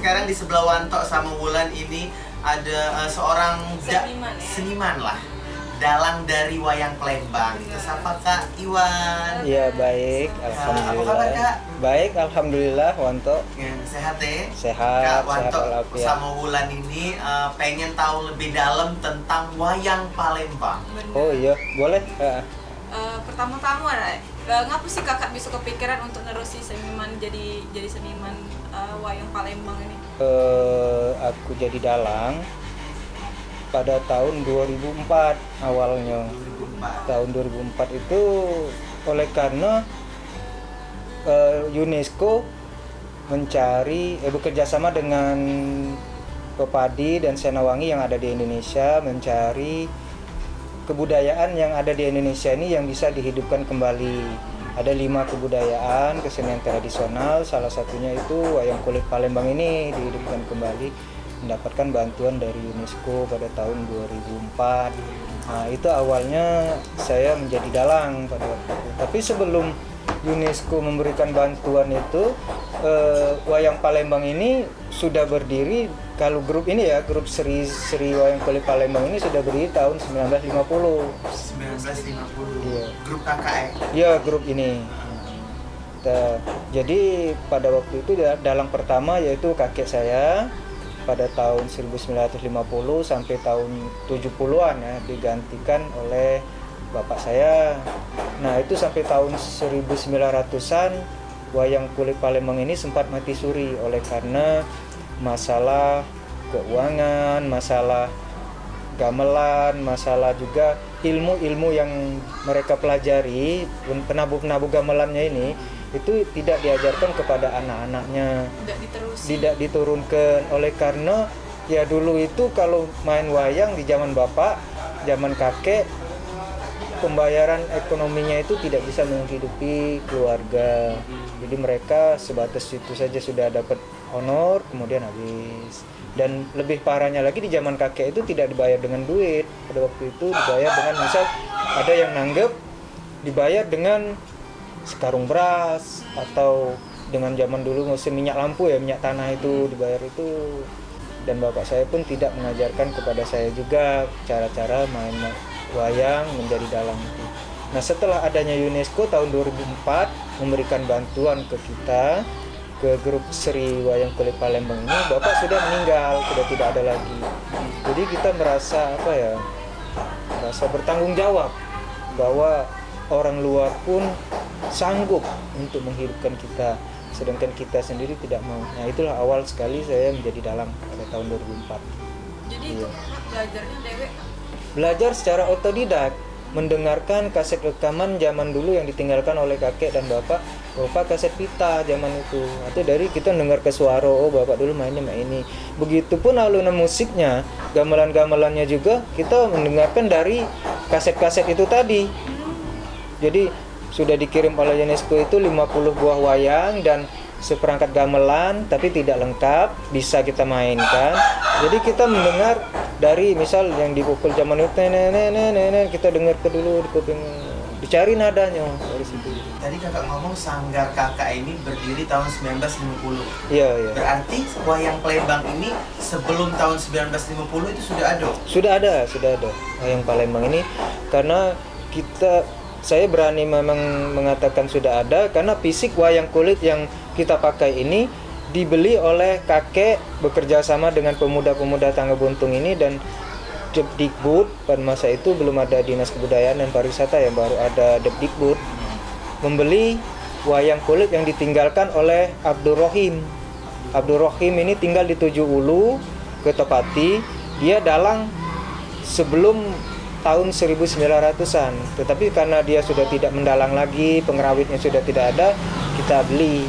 sekarang di sebelah Wanto sama Wulan ini ada seorang seniman lah, dalang dari wayang Palembang. Kita sapa Kak Iwan. Iya, baik, alhamdulillah. Apa kabar Kak? Baik, alhamdulillah, Wanto. Ya, sehat ya? Sehat, Kak Wanto sehat sama Wulan ini pengen tahu lebih dalam tentang wayang Palembang. Oh iya, boleh. Pertama-tama, ngapa sih kakak bisa kepikiran untuk nerusi seniman jadi seniman wayang Palembang ini? Aku jadi dalang pada tahun 2004 awalnya. 2004. Tahun 2004 itu oleh karena UNESCO mencari bekerja sama dengan Pepadi dan Senawangi yang ada di Indonesia, mencari kebudayaan yang ada di Indonesia ini yang bisa dihidupkan kembali. Ada 5 kebudayaan kesenian tradisional, salah satunya itu wayang kulit Palembang ini dihidupkan kembali, mendapatkan bantuan dari UNESCO pada tahun 2004. Nah, itu awalnya saya menjadi dalang pada waktu itu. Tapi sebelum UNESCO memberikan bantuan itu, wayang Palembang ini sudah berdiri. Kalau grup ini ya, grup Seri Wayang Kulit Palembang ini sudah berdiri tahun 1950. 1950. Iya. Grup KKN. Iya, grup ini. Jadi pada waktu itu dalang pertama yaitu kakek saya pada tahun 1950 sampai tahun 70-an ya, digantikan oleh bapak saya. Nah, itu sampai tahun 1900-an wayang kulit Palembang ini sempat mati suri oleh karena masalah keuangan, masalah gamelan, masalah juga ilmu-ilmu yang mereka pelajari, penabuh-penabuh gamelannya ini itu tidak diajarkan kepada anak-anaknya, tidak diturunkan. Oleh karena ya dulu itu kalau main wayang di zaman bapak, zaman kakek, pembayaran ekonominya itu tidak bisa menghidupi keluarga. Jadi mereka sebatas itu saja sudah dapat honor, kemudian habis. Dan lebih parahnya lagi di zaman kakek itu tidak dibayar dengan duit. Pada waktu itu dibayar dengan, misal ada yang nanggep, dibayar dengan sekarung beras, atau dengan zaman dulu musim minyak lampu ya, minyak tanah itu dibayar itu. Dan bapak saya pun tidak mengajarkan kepada saya juga cara-cara main wayang menjadi dalang itu. Nah, setelah adanya UNESCO tahun 2004 memberikan bantuan ke kita, ke grup Seri Wayang Kulit Palembang ini, bapak sudah meninggal, sudah tidak ada lagi. Jadi kita merasa merasa bertanggung jawab bahwa orang luar pun sanggup untuk menghidupkan kita, sedangkan kita sendiri tidak mau. Nah, itulah awal sekali saya menjadi dalang pada tahun 2004. Jadi itu belajarnya dewek? Belajar secara otodidak, mendengarkan kaset rekaman zaman dulu yang ditinggalkan oleh kakek dan bapak, kaset pita zaman itu. Atau dari kita dengar ke suara, oh bapak dulu mainnya ini. Begitupun alunan musiknya, gamelan-gamelannya juga kita mendengarkan dari kaset-kaset itu tadi. Jadi sudah dikirim oleh UNESCO itu 50 buah wayang dan seperangkat gamelan, tapi tidak lengkap, bisa kita mainkan. Jadi kita mendengar dari misal yang dipukul zaman itu, kita dengar ke dulu di kuping, dicari nadanya dari situ. Tadi kakak ngomong sanggar kakak ini berdiri tahun 1950. Iya. Berarti wayang Palembang ini sebelum tahun 1950 itu sudah ada? Sudah ada wayang Palembang ini, karena saya berani memang mengatakan sudah ada karena fisik wayang kulit yang kita pakai ini dibeli oleh kakek bekerja sama dengan pemuda-pemuda Tangga Buntung ini dan Depdikbud. Pada masa itu belum ada Dinas Kebudayaan dan Pariwisata, yang baru ada Depdikbud, membeli wayang kulit yang ditinggalkan oleh Abdul Rohim. Abdul Rohim ini tinggal di Tujuh Ulu, Ketopati. Dia dalang sebelum tahun 1900-an. Tetapi karena dia sudah tidak mendalang lagi, pengerawitnya sudah tidak ada, kita beli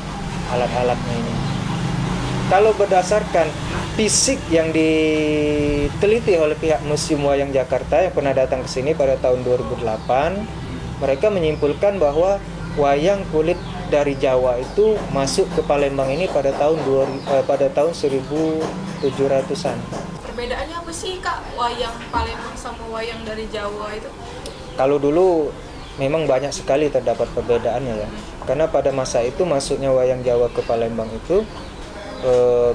alat-alatnya ini. Kalau berdasarkan fisik yang diteliti oleh pihak Museum Wayang Jakarta yang pernah datang ke sini pada tahun 2008, mereka menyimpulkan bahwa wayang kulit dari Jawa itu masuk ke Palembang ini pada tahun 1700-an. Perbedaannya apa sih Kak, wayang Palembang sama wayang dari Jawa itu? Kalau dulu memang banyak sekali terdapat perbedaannya ya. Karena pada masa itu masuknya wayang Jawa ke Palembang itu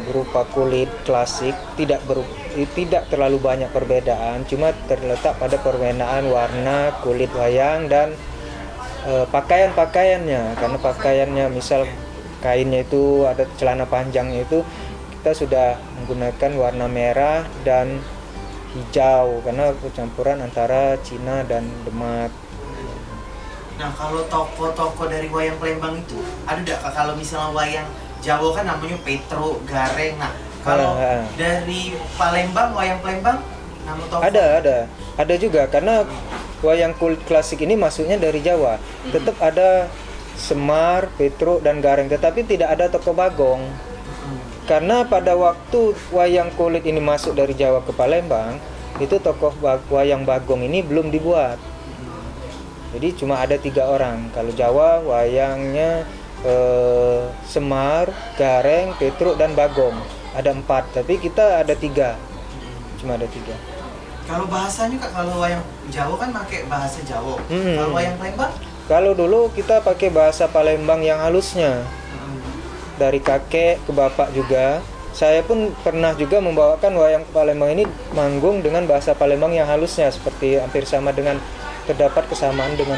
berupa kulit klasik, tidak terlalu banyak perbedaan, cuma terletak pada perbedaan warna kulit wayang dan pakaian-pakaiannya. Karena pakaiannya misal kainnya itu ada celana panjangnya itu kita sudah menggunakan warna merah dan hijau karena percampuran antara Cina dan Demak. Nah, kalau toko-toko dari wayang Palembang itu ada nggak Kak? Kalau misalnya wayang Jawa kan namanya Petro, Gareng. Nah, kalau dari Palembang, wayang Palembang nama toko? Ada juga karena wayang kulit klasik ini masuknya dari Jawa. Tetap ada Semar, Petro, dan Gareng, tetapi tidak ada toko Bagong. Karena pada waktu wayang kulit ini masuk dari Jawa ke Palembang, itu toko wayang Bagong ini belum dibuat. Jadi cuma ada 3 orang. Kalau Jawa wayangnya Semar, Gareng, Petro, dan Bagong. Ada 4, tapi kita ada 3. Cuma ada 3. Kalau bahasanya Kak, kalau wayang Jawa kan pakai bahasa Jawa. Kalau wayang Palembang? Kalau dulu kita pakai bahasa Palembang yang halusnya. Dari kakek ke bapak juga. Saya pun pernah juga membawakan wayang Palembang ini manggung dengan bahasa Palembang yang halusnya, seperti hampir sama dengan terdapat kesamaan dengan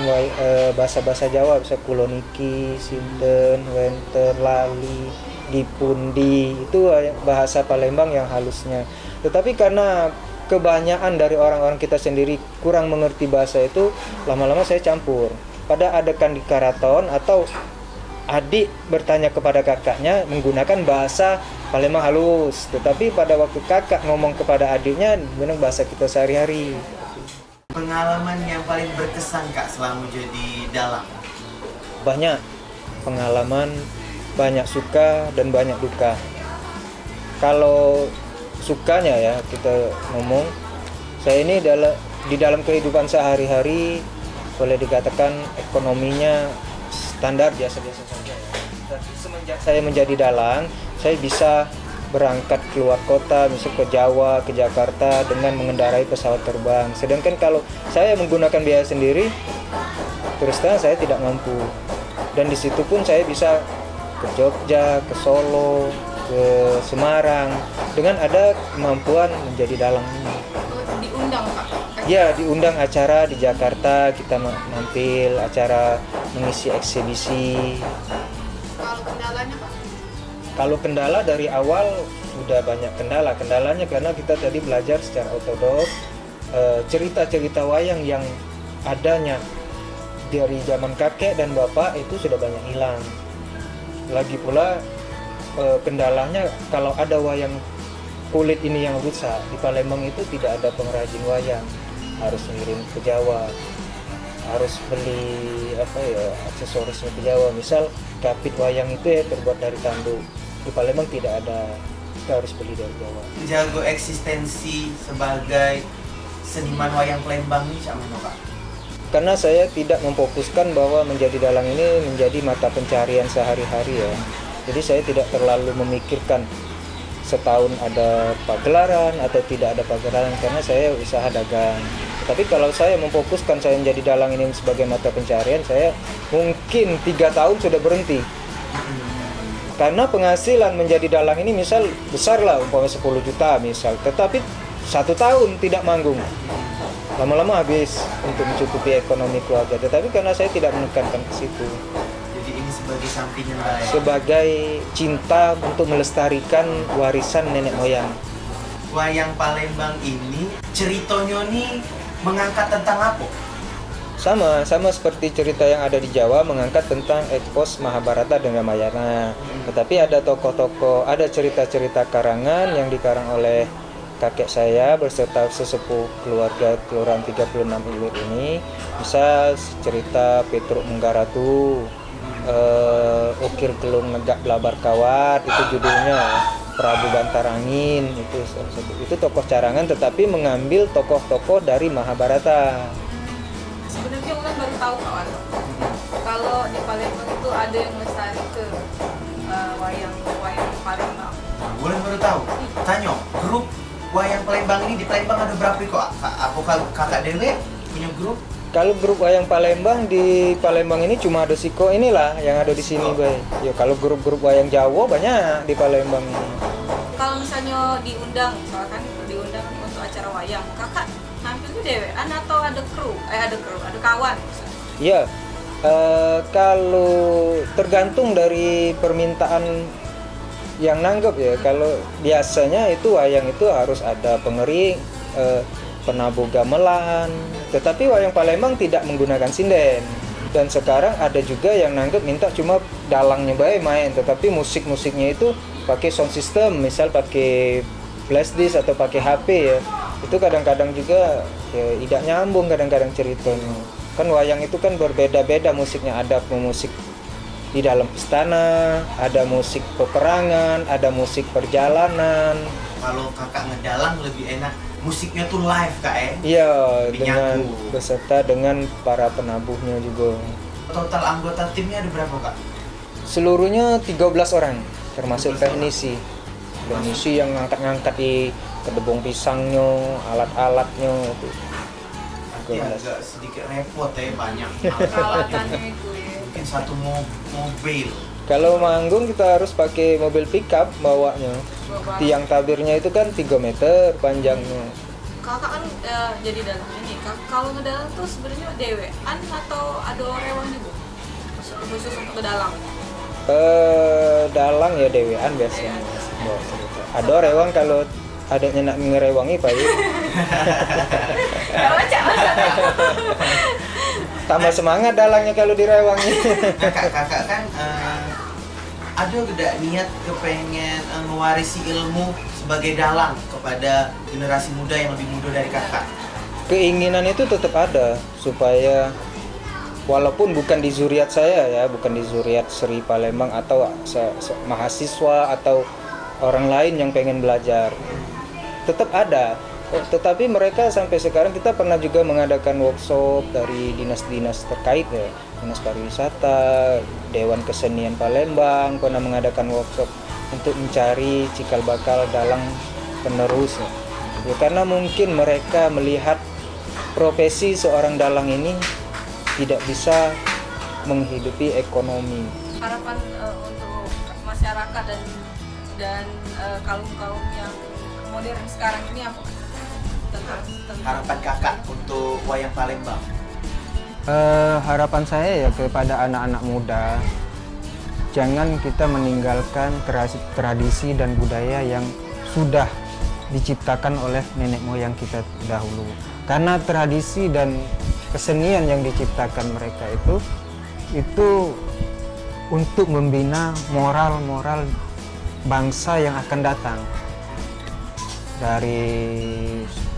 bahasa-bahasa Jawa, bisa kuloniki, sinten, wenter, lali, dipundi, itu bahasa Palembang yang halusnya. Tetapi karena kebanyakan dari orang-orang kita sendiri kurang mengerti bahasa itu, lama-lama saya campur. Pada adegan di karaton atau adik bertanya kepada kakaknya menggunakan bahasa Palembang halus, tetapi pada waktu kakak ngomong kepada adiknya menggunakan bahasa kita sehari-hari. Pengalaman yang paling berkesan Kak selama jadi dalang? Banyak pengalaman, banyak suka dan banyak duka. Kalau sukanya ya kita ngomong, saya ini di dalam kehidupan sehari-hari boleh dikatakan ekonominya standar biasa-biasa saja ya. Tapi semenjak saya menjadi dalang, saya bisa berangkat keluar kota, misal ke Jawa, ke Jakarta dengan mengendarai pesawat terbang. Sedangkan kalau saya menggunakan biaya sendiri, terus terang saya tidak mampu. Dan di situ pun saya bisa ke Jogja, ke Solo, ke Semarang dengan ada kemampuan menjadi dalang ini. Diundang Pak? Ya, diundang acara di Jakarta, kita mampir acara mengisi eksibisi. Kalau kendalanya Pak? Kalau kendala dari awal sudah banyak kendala. Kendalanya karena kita tadi belajar secara otodok, cerita-cerita wayang yang adanya dari zaman kakek dan bapak itu sudah banyak hilang. Lagi pula kendalanya kalau ada wayang kulit ini yang rusak di Palembang itu tidak ada pengrajin wayang, harus ngirim ke Jawa, harus beli aksesorisnya ke Jawa. Misal kapit wayang itu ya terbuat dari tanduk, di Palembang tidak ada, kita harus beli dari Jawa. Jago eksistensi sebagai seniman wayang Palembang ini sama Pak? Karena saya tidak memfokuskan bahwa menjadi dalang ini menjadi mata pencarian sehari-hari ya. Jadi saya tidak terlalu memikirkan setahun ada pagelaran atau tidak ada pagelaran, karena saya usaha dagang. Tapi kalau saya memfokuskan saya menjadi dalang ini sebagai mata pencarian, saya mungkin 3 tahun sudah berhenti. Karena penghasilan menjadi dalang ini misal besar lah, umpamanya 10 juta misal, tetapi 1 tahun tidak manggung, lama-lama habis untuk mencukupi ekonomi keluarga. Tetapi karena saya tidak menekankan ke situ, jadi ini sebagai sampingan lah ya? Sebagai cinta untuk melestarikan warisan nenek moyang. Wayang Palembang ini ceritanya nih mengangkat tentang apa? Sama seperti cerita yang ada di Jawa, mengangkat tentang epos Mahabharata dan Ramayana. Tetapi ada tokoh-tokoh, ada cerita-cerita karangan yang dikarang oleh kakek saya beserta sesepuh keluarga Kelurahan 36 Ilir ini. Bisa cerita Petruk Menggaratu, Ukir Gelung Negak Blabar Kawat, itu judulnya. Prabu Bantarangin, itu tokoh carangan tetapi mengambil tokoh-tokoh dari Mahabharata. Sebenarnya Ulan baru tahu kawan, kalau di Palembang itu ada yang lestari ke wayang Palembang. Ulan baru tahu. Tanya, grup wayang Palembang ini di Palembang ada berapa kok? Aku kakak Dewe punya grup? Kalau grup wayang Palembang di Palembang ini cuma ada Siko inilah yang ada di sini, Bay. Ya kalau grup-grup wayang Jawa banyak di Palembang ini. Kalau misalnya diundang, misalkan diundang untuk acara wayang, kakak tampilnya dewean atau ada ada kawan misalnya? Iya, kalau tergantung dari permintaan yang nanggep ya. Kalau biasanya itu wayang itu harus ada pengering, penabuh gamelan, tetapi wayang Palembang tidak menggunakan sinden. Dan sekarang ada juga yang nanggep minta cuma dalangnya bae main, tetapi musik-musiknya itu pakai sound system, misal pakai flash disk atau pakai HP ya. Itu kadang-kadang juga ya, tidak nyambung kadang-kadang ceritanya. Kan wayang itu kan berbeda-beda musiknya, ada musik di dalam istana, ada musik peperangan, ada musik perjalanan. Kalau kakak ngedalang lebih enak musiknya tuh live kak ya? Iya, dengan beserta dengan para penabuhnya juga. Total anggota timnya ada berapa kak? Seluruhnya 13 orang, termasuk teknisi. Teknisi yang ngangkat-ngangkat di kedebong pisangnya, alat-alatnya itu. Iya, agak sedikit repot ya, banyak Peralatannya itu ya. mungkin satu mobil. Kalau manggung kita harus pakai mobil pickup bawanya. Tiang tabirnya itu kan 3 meter panjangnya. Kakak kan jadi dalang ini. Kalau ngedalang tuh sebenarnya dewean atau ada rewang juga? Khusus untuk ngedalang. Dalang ya dewean biasanya. Ada rewang kalau adanya nak ngerewangi Pak. Tambah semangat dalangnya kalau direwangi. Nah kakak kan ada gak niat kepengen mewarisi ilmu sebagai dalang kepada generasi muda yang lebih muda dari kakak? Keinginan itu tetap ada supaya walaupun bukan di zuriat saya ya, bukan di zuriat Sri Palembang atau mahasiswa atau orang lain yang pengen belajar, tetap ada. Tetapi mereka sampai sekarang kita pernah juga mengadakan workshop dari dinas-dinas terkait ya, Dinas Pariwisata, Dewan Kesenian Palembang pernah mengadakan workshop untuk mencari cikal bakal dalang penerus ya, karena mungkin mereka melihat profesi seorang dalang ini tidak bisa menghidupi ekonomi. Harapan untuk masyarakat dan kaum yang modern sekarang ini apa? Harapan kakak untuk wayang Palembang? Harapan saya ya kepada anak-anak muda, jangan kita meninggalkan tradisi dan budaya yang sudah diciptakan oleh nenek moyang kita dahulu. Karena tradisi dan kesenian yang diciptakan mereka itu untuk membina moral-moral bangsa yang akan datang. Dari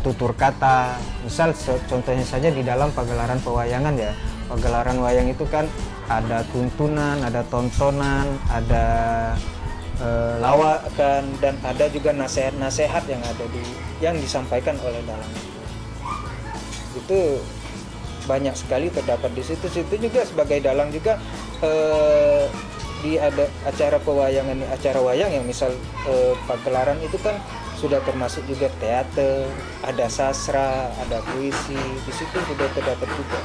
tutur kata, misal contohnya saja di dalam pagelaran pewayangan ya, pagelaran wayang itu kan ada tuntunan, ada tontonan, ada lawakan, dan ada juga nasihat-nasihat yang disampaikan oleh dalang itu banyak sekali terdapat di situ juga. Sebagai dalang juga di ada acara pewayangan, acara wayang yang misal pagelaran itu kan sudah termasuk juga teater, ada sastra, ada puisi, di situ sudah terdapat juga.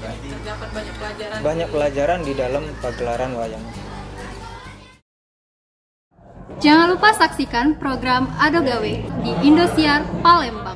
Terdapat banyak pelajaran di dalam pagelaran wayang. Jangan lupa saksikan program Ado Gawe di Indosiar Palembang.